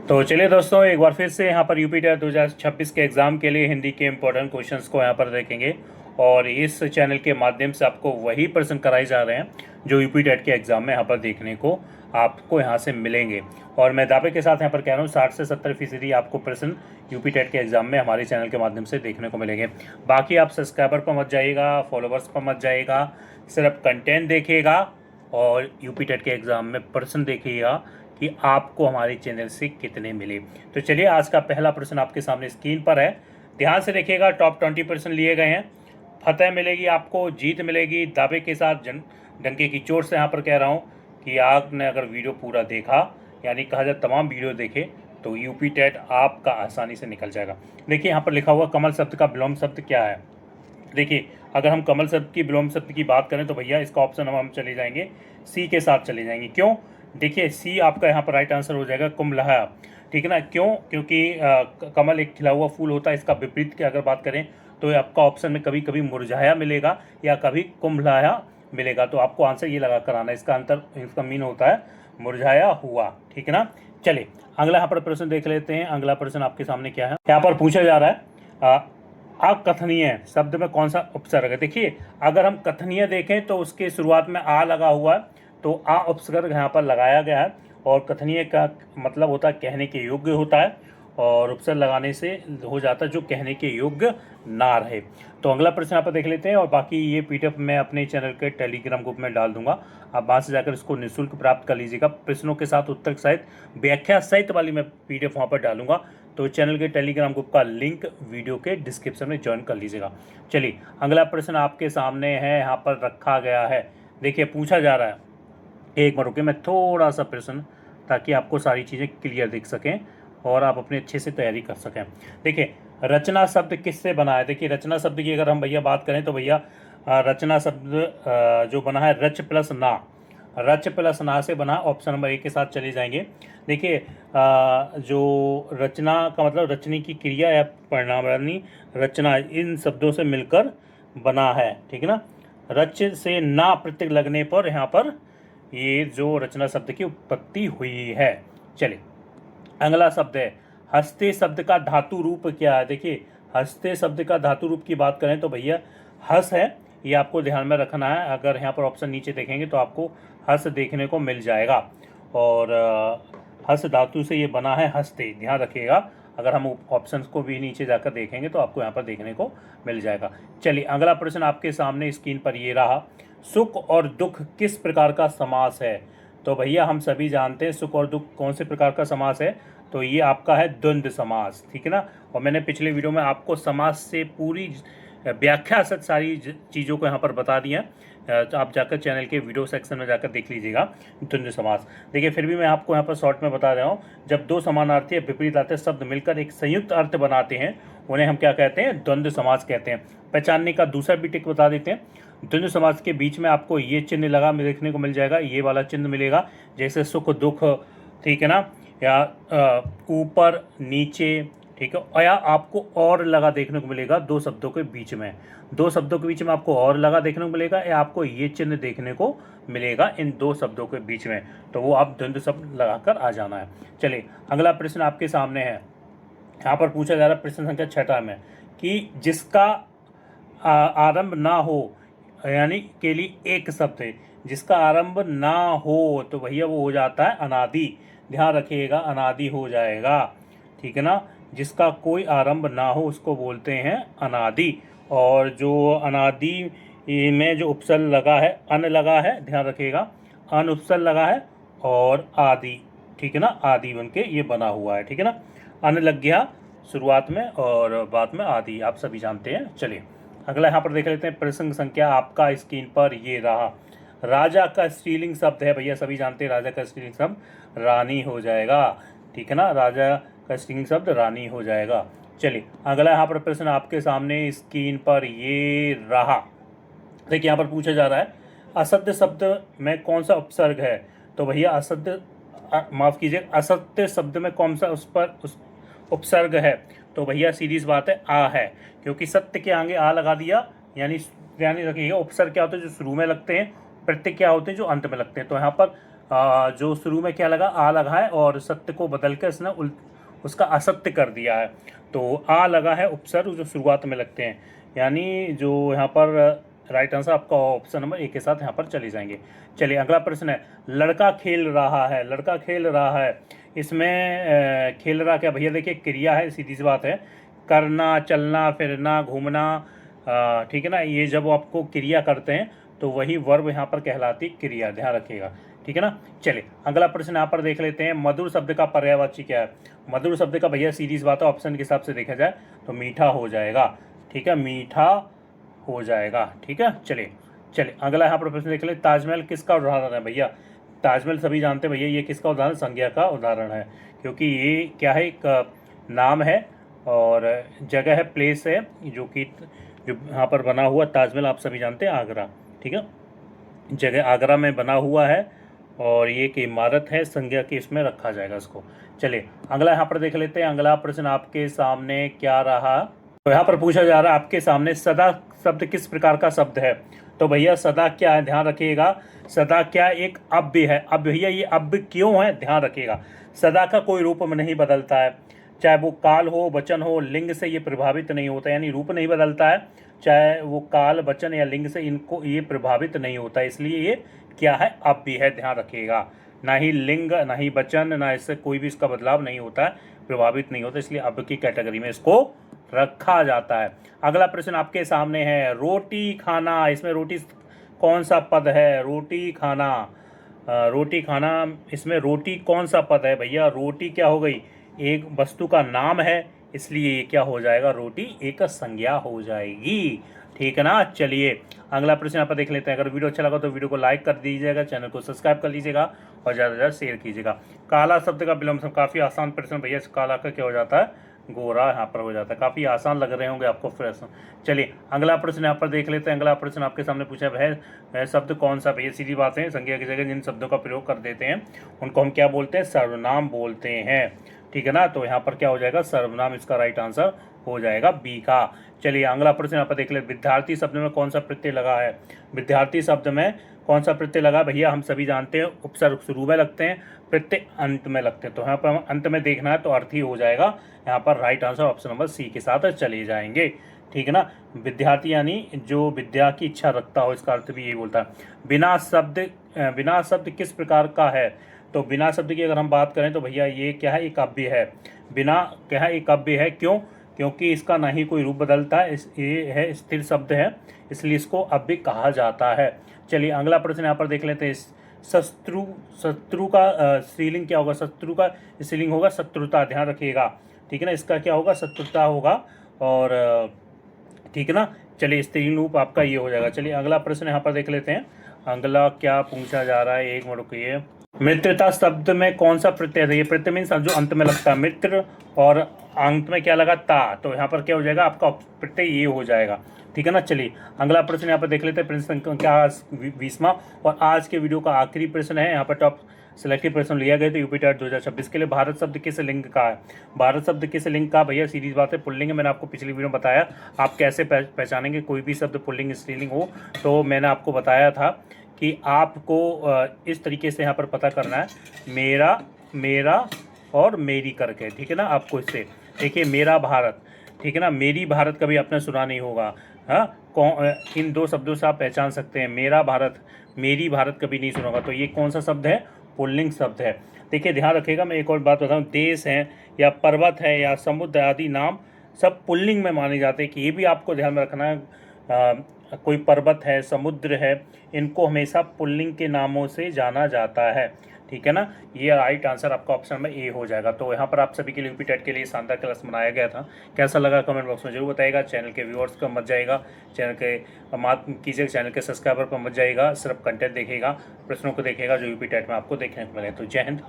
तो चलिए दोस्तों, एक बार फिर से यहाँ पर यूपी टेट 2026 के एग्ज़ाम के लिए हिंदी के इम्पोर्टेंट क्वेश्चंस को यहाँ पर देखेंगे। और इस चैनल के माध्यम से आपको वही प्रश्न कराए जा रहे हैं जो यूपी टेट के एग्ज़ाम में यहाँ पर देखने को आपको यहाँ से मिलेंगे। और मैं दावे के साथ यहाँ पर कह रहा हूँ 60 से 70% आपको प्रश्न यूपी टेट के एग्ज़ाम में हमारे चैनल के माध्यम से देखने को मिलेंगे। बाकी आप सब्सक्राइबर पर मत जाइएगा, फॉलोवर्स पर मत जाइएगा, सिर्फ कंटेंट देखिएगा और यूपी टेट के एग्ज़ाम में प्रश्न देखिएगा कि आपको हमारे चैनल से कितने मिले। तो चलिए, आज का पहला प्रश्न आपके सामने स्क्रीन पर है, ध्यान से देखिएगा। टॉप 20% लिए गए हैं। फतेह मिलेगी आपको, जीत मिलेगी। दावे के साथ डंके की चोट से यहाँ पर कह रहा हूँ कि आपने अगर वीडियो पूरा देखा, यानी कहा जाए तमाम वीडियो देखे, तो यूपी टेट आपका आसानी से निकल जाएगा। देखिए यहाँ पर लिखा हुआ कमल शब्द का विलोम शब्द क्या है। देखिए, अगर हम कमल शब्द की विलोम शब्द की बात करें तो भैया इसका ऑप्शन हम चले जाएंगे सी के साथ चले जाएंगे। क्यों? देखिए, सी आपका यहाँ पर राइट आंसर हो जाएगा, कुम्भलया। ठीक है ना? क्यों? क्योंकि कमल एक खिला हुआ फूल होता है। इसका विपरीत की अगर बात करें तो आपका ऑप्शन में कभी कभी मुरझाया मिलेगा या कभी कुम्भलया मिलेगा। तो आपको आंसर ये लगा कर आना, इसका मीन होता है मुरझाया हुआ। ठीक है ना? चलिए, अगला यहाँ पर प्रश्न देख लेते हैं। अगला प्रश्न आपके सामने क्या है, यहाँ पर पूछा जा रहा है अकथनीय शब्द में कौन सा उपसर्ग है। देखिए, अगर हम कथनीय देखें तो उसके शुरुआत में आ लगा हुआ है, तो आ उपसर्ग यहाँ पर लगाया गया है। और कथनीय का मतलब होता है कहने के योग्य होता है, और उपसर्ग लगाने से हो जाता है जो कहने के योग्य ना रहे। तो अगला प्रश्न यहाँ पर देख लेते हैं, और बाकी ये पीडीएफ मैं अपने चैनल के टेलीग्राम ग्रुप में डाल दूंगा। आप वहाँ से जाकर इसको निःशुल्क प्राप्त कर लीजिएगा। प्रश्नों के साथ उत्तर सहित व्याख्या सहित वाली मैं पीडीएफ वहाँ पर डालूंगा। तो चैनल के टेलीग्राम ग्रुप का लिंक वीडियो के डिस्क्रिप्शन में ज्वाइन कर लीजिएगा। चलिए, अगला प्रश्न आपके सामने है, यहाँ पर रखा गया है। देखिए, पूछा जा रहा है, एक बार रुके, मैं थोड़ा सा प्रश्न, ताकि आपको सारी चीज़ें क्लियर दिख सकें और आप अपने अच्छे से तैयारी कर सकें। देखिए, रचना शब्द किससे बना है। देखिए, रचना शब्द की अगर हम भैया बात करें तो भैया रचना शब्द जो बना है रच प्लस ना, रच प्लस ना से बना। ऑप्शन नंबर 1 के साथ चले जाएंगे। देखिए, जो रचना का मतलब रचने की क्रिया या परिणाम, यानी रचना इन शब्दों से मिलकर बना है। ठीक है ना? रच से ना प्रत्यय लगने पर यहाँ पर ये जो रचना शब्द की उत्पत्ति हुई है। चलिए, अगला शब्द है हस्ते शब्द का धातु रूप क्या है। देखिए, हस्ते शब्द का धातु रूप की बात करें तो भैया हस है, ये आपको ध्यान में रखना है। अगर यहाँ पर ऑप्शन नीचे देखेंगे तो आपको हस देखने को मिल जाएगा, और हस धातु से ये बना है हस्ते, ध्यान रखिएगा। अगर हम ऑप्शंस को भी नीचे जाकर देखेंगे तो आपको यहाँ पर देखने को मिल जाएगा। चलिए, अगला प्रश्न आपके सामने स्क्रीन पर ये रहा, सुख और दुख किस प्रकार का समास है। तो भैया हम सभी जानते हैं सुख और दुख कौन से प्रकार का समास है, तो ये आपका है द्वंद्व समास। ठीक है ना? और मैंने पिछले वीडियो में आपको समास से पूरी व्याख्या सहित सारी चीज़ों को यहाँ पर बता दिया। तो आप जाकर चैनल के वीडियो सेक्शन में जाकर देख लीजिएगा द्वंद्व समास। देखिए, फिर भी मैं आपको यहाँ पर शॉर्ट में बता रहा हूँ, जब दो समानार्थी या विपरीत अर्थ शब्द मिलकर एक संयुक्त अर्थ बनाते हैं उन्हें हम क्या कहते हैं, द्वंद्व समास कहते हैं। पहचानने का दूसरा भी टिक बता देते हैं। द्वंद्व समास के बीच में आपको ये चिन्ह लगा देखने को मिल जाएगा, ये वाला चिन्ह मिलेगा, जैसे सुख दुख, ठीक है ना, या ऊपर नीचे, ठीक है, या आपको और लगा देखने को मिलेगा दो शब्दों के बीच में। दो शब्दों के बीच में आपको और लगा देखने को मिलेगा, या आपको ये चिन्ह देखने को मिलेगा इन दो शब्दों के बीच में, तो वो आप द्वंद्व शब्द लगाकर आ जाना है। चलिए, अगला प्रश्न आपके सामने है, यहाँ पर पूछा जा रहा है प्रश्न संख्या 6 में, कि जिसका आरंभ ना हो, यानी के लिए एक शब्द है, जिसका आरंभ ना हो तो भैया वो हो जाता है अनादि। ध्यान रखिएगा, अनादि हो जाएगा। ठीक है ना? जिसका कोई आरंभ ना हो उसको बोलते हैं अनादि। और जो अनादि में जो उपसर्ग लगा है, अन लगा है, ध्यान रखिएगा, अन उपसर्ग लगा है, और आदि, ठीक है ना, आदि बन के ये बना हुआ है। ठीक है ना? अन लग गया शुरुआत में और बाद में आदि, आप सभी जानते हैं। चलिए, अगला यहाँ पर देख लेते हैं। प्रसंग संख्या आपका स्क्रीन पर ये रहा, राजा का स्त्रीलिंग शब्द है भैया, सभी जानते हैं राजा का स्त्रीलिंग शब्द रानी हो जाएगा। ठीक है ना? राजा का स्त्रीलिंग शब्द रानी हो जाएगा। चलिए, अगला यहाँ पर प्रश्न आपके सामने स्क्रीन पर ये रहा। देखिए, यहाँ पर पूछा जा रहा है असत्य शब्द में कौन सा उपसर्ग है। तो भैया असत्य, माफ कीजिए, असत्य शब्द में कौन सा उस उपसर्ग है। तो भैया सीधी सी बात है, आ है, क्योंकि सत्य के आगे आ लगा दिया, यानी ध्यान रखिएगा उपसर्ग क्या होते हैं जो शुरू में लगते हैं, प्रत्यय क्या होते हैं जो अंत में लगते हैं। तो यहाँ पर जो शुरू में क्या लगा, आ लगा है और सत्य को बदल कर इसने उसका असत्य कर दिया है। तो आ लगा है उपसर्ग जो शुरुआत में लगते हैं, यानी जो यहाँ पर राइट आंसर आपका ऑप्शन नंबर ए के साथ यहाँ पर चले जाएंगे। चलिए अगला प्रश्न है, लड़का खेल रहा है, लड़का खेल रहा है, इसमें खेल रहा क्या भैया, देखिए क्रिया है, सीधी सी बात है, करना, चलना, फिरना, घूमना, ठीक है ना, ये जब आपको क्रिया करते हैं तो वही वर्ब यहाँ पर कहलाती क्रिया, ध्यान रखिएगा, ठीक है ना। चलिए अगला प्रश्न यहाँ पर देख लेते हैं, मधुर शब्द का पर्यायवाची क्या है। मधुर शब्द का भैया सीरीज बात है, ऑप्शन के हिसाब से देखा जाए तो मीठा हो जाएगा, ठीक है, मीठा हो जाएगा, ठीक है। चलिए चलिए अगला यहाँ पर प्रश्न देख ले, ताजमहल किसका उदाहरण है भैया। ताजमहल सभी जानते हैं भैया, ये किसका उदाहरण, संज्ञा का उदाहरण है, क्योंकि ये क्या है, एक नाम है और जगह है, प्लेस है, जो यहाँ पर बना हुआ ताजमहल आप सभी जानते हैं, आगरा, ठीक है, जगह आगरा में बना हुआ है और ये एक इमारत है, संज्ञा के इसमें रखा जाएगा इसको। चलिए अगला यहाँ पर देख लेते हैं, अगला प्रश्न आपके सामने क्या रहा। तो यहाँ पर पूछा जा रहा है आपके सामने, सदा शब्द किस प्रकार का शब्द है। तो भैया सदा क्या है, ध्यान रखिएगा, सदा क्या एक अव्यय है। अब भैया ये अव्यय क्यों है, ध्यान रखिएगा, सदा का कोई रूप में नहीं बदलता है, चाहे वो काल हो, वचन हो, लिंग से ये प्रभावित नहीं होता, यानी रूप नहीं बदलता है, चाहे वो काल, वचन या लिंग से इनको ये प्रभावित नहीं होता, इसलिए ये क्या है, अव्यय है, ध्यान रखिएगा। ना ही लिंग, ना ही वचन, ना इससे कोई भी इसका बदलाव नहीं होता है, प्रभावित नहीं होता, इसलिए अव्यय की कैटेगरी में इसको रखा जाता है। अगला प्रश्न आपके सामने है, रोटी खाना, इसमें रोटी कौन सा पद है, रोटी खाना, रोटी खाना, इसमें रोटी कौन सा पद है भैया, रोटी क्या हो गई, एक वस्तु का नाम है, इसलिए ये क्या हो जाएगा, रोटी एक संज्ञा हो जाएगी, ठीक है ना। चलिए अगला प्रश्न यहाँ पर देख लेते हैं, अगर वीडियो अच्छा लगा तो वीडियो को लाइक कर दीजिएगा, चैनल को सब्सक्राइब कर लीजिएगा और ज़्यादा से ज़्यादा शेयर कीजिएगा। काला शब्द का विलोम, काफ़ी आसान प्रश्न भैया, काला का क्या हो जाता है, गोरा यहाँ पर हो जाता है, काफ़ी आसान लग रहे होंगे आपको प्रश्न। चलिए अगला प्रश्न यहाँ पर देख लेते हैं, अगला प्रश्न आपके सामने पूछा वह शब्द कौन सा भैया, सीधी बात है, संज्ञा की जगह जिन शब्दों का प्रयोग कर देते हैं उनको हम क्या बोलते हैं, सर्वनाम बोलते हैं, ठीक है ना। तो यहाँ पर क्या हो जाएगा, सर्वनाम इसका राइट आंसर हो जाएगा बी का। चलिए अगला प्रश्न यहाँ पर देख ले, विद्यार्थी शब्द में कौन सा प्रत्यय लगा है। विद्यार्थी शब्द में कौन सा प्रत्यय लगा भैया, हम सभी जानते हैं उपसर्ग शुरू में लगते हैं, प्रत्यय अंत में लगते हैं, तो यहाँ पर हम अंत में देखना है तो अर्थ ही हो जाएगा, यहाँ पर right answer option number C के साथ चले जाएंगे, ठीक है ना। विद्यार्थी यानी जो विद्या की इच्छा रखता हो, इसका अर्थ भी यही बोलता है। बिना शब्द किस प्रकार का है। तो बिना शब्द की अगर हम बात करें तो भैया ये क्या है, एक अव्यय है, बिना क्या है, एक अव्यय है, क्यों, क्योंकि इसका ना ही कोई रूप बदलता है, ये है स्थिर शब्द है, इसलिए इसको अव्यय कहा जाता है। चलिए अगला प्रश्न यहाँ पर देख लेते हैं, शत्रु का स्त्रीलिंग क्या होगा, शत्रु का स्त्रीलिंग होगा शत्रुता, ध्यान रखिएगा, ठीक है ना, इसका क्या होगा, शत्रुता होगा, और ठीक है ना। चलिए स्त्रीलिंग रूप आपका ये हो जाएगा। चलिए अगला प्रश्न यहाँ पर देख लेते हैं, अगला क्या पूछा जा रहा है, एक मिनट रुकिए। मित्रता शब्द में कौन सा प्रत्यय है, ये प्रत्यय मीन्स जो अंत में लगता है, मित्र, और अंत में क्या लगा, ता, तो यहाँ पर क्या हो जाएगा, आपका प्रत्यय ये हो जाएगा, ठीक है ना। चलिए अगला प्रश्न यहाँ पर देख लेते हैं, प्रश्न क्या 20वां और आज के वीडियो का आखिरी प्रश्न है, यहाँ पर टॉप सिलेक्टिव प्रश्न लिया गया तो यूपी टेट 2026 के लिए। भारत शब्द किस लिंग का है। भारत शब्द किस लिंग का भैया, सीरीज बात है, पुल्लिंग है, मैंने आपको पिछली वीडियो में बताया आप कैसे पहचानेंगे कोई भी शब्द पुल्लिंग स्त्रीलिंग हो, तो मैंने आपको बताया था कि आपको इस तरीके से यहाँ पर पता करना है, मेरा, मेरा और मेरी करके, ठीक है ना। आपको इससे देखिए, मेरा भारत, ठीक है ना, मेरी भारत कभी आपने सुना नहीं होगा, हाँ, इन दो शब्दों से आप पहचान सकते हैं, मेरा भारत, मेरी भारत कभी नहीं सुना होगा, तो ये कौन सा शब्द है, पुल्लिंग शब्द है। देखिए ध्यान रखिएगा, मैं एक और बात बताऊँ, देश है या पर्वत है या समुद्र आदि नाम सब पुल्लिंग में माने जाते हैं, कि ये भी आपको ध्यान में रखना है, कोई पर्वत है, समुद्र है, इनको हमेशा पुल्लिंग के नामों से जाना जाता है, ठीक है ना। ये राइट आंसर आपका ऑप्शन में ए हो जाएगा। तो यहाँ पर आप सभी के लिए यूपी टेट के लिए शानदार क्लास बनाया गया था, कैसा लगा कमेंट बॉक्स में जरूर बताइएगा। चैनल के व्यूअर्स का मत जाएगा, चैनल के मात कीजिएगा, चैनल के सब्सक्राइबर पर मत जाइएगा, सिर्फ कंटेंट देखिएगा, प्रश्नों को देखिएगा जो यूपी टेट में आपको देखने को मिले। तो जय हिंद,